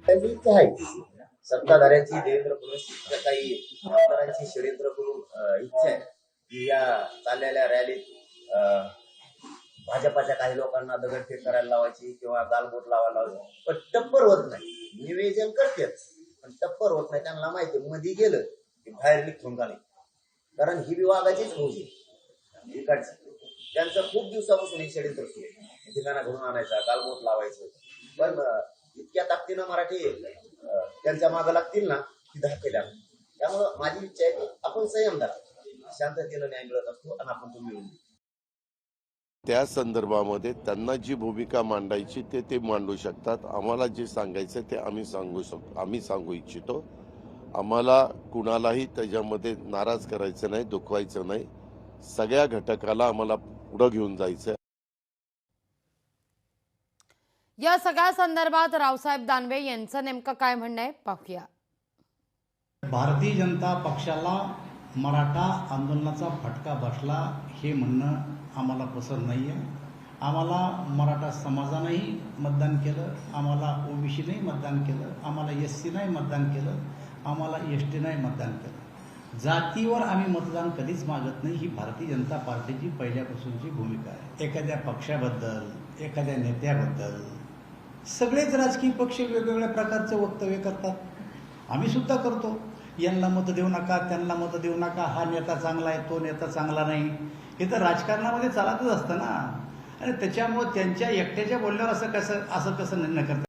त्यांनीच आहे सत्ताधाऱ्यांची देवेंद्र फडणवीस काही आमदारांची षडयंत्र करून इच्छा आहे की या चाललेल्या रॅलीत भाजपाच्या काही लोकांना दगडफेक करायला लावायची किंवा गालबोट लावायला लावायची, पण टप्पर होत नाही. निवेदन करतेच पण टप्पर होत नाही. त्यांना माहिती मध्ये गेलं की बाहेर निघून का नाही, कारण ही विभागाचीच फौज आहे इकडची. त्यांचं खूप दिवसापासून एक षडयंत्र सुरू आहे, ठिकाणा घडून आणायचा, गालबोट लावायचं. पण इतक्या ताकदीनं मराठी त्यांच्या मागं लागतील ना की धाकेल्या. त्यामुळं माझी इच्छा आहे की आपण संयमदार शांततेनं न्याय मिळत असतो आणि आपण तो मिळवून त्या संदर्भामध्ये त्यांना जी भूमिका मांडायची ते मांडू शकतात. आम्हाला जे सांगायचं ते आम्ही सांगू इच्छितो. आम्हाला कुणालाही त्याच्यामध्ये नाराज करायचं नाही, दुखवायचं नाही. सगळ्या घटकाला आम्हाला पुढे घेऊन जायचं. या सगळ्या संदर्भात रावसाहेब दानवे यांचं नेमकं काय म्हणणं आहे पाहूया. भारतीय जनता पक्षाला मराठा आंदोलनाचा फटका बसला हे म्हणणं आम्हाला पसंत नाही आहे. आम्हाला मराठा समाजानेही मतदान केलं, आम्हाला ओबीसीनेही मतदान केलं, आम्हाला एससी नाही मतदान केलं, आम्हाला एसटी नाही मतदान केलं. जातीवर आम्ही मतदान कधीच मागत नाही. ही भारतीय जनता पार्टीची पहिल्यापासूनची भूमिका आहे. एखाद्या पक्षाबद्दल, एखाद्या नेत्याबद्दल सगळेच राजकीय पक्ष वेगवेगळ्या प्रकारचे वक्तव्य करतात. आम्ही सुद्धा करतो. यांना मत देऊ नका, त्यांना मत देऊ नका, हा नेता चांगला आहे, तो नेता चांगला नाही. हे तर राजकारणामध्ये चालतच असतं ना. आणि त्याच्यामुळे त्यांच्या एकट्याच्या बोलण्यावर असं कसं निर्णय करतात.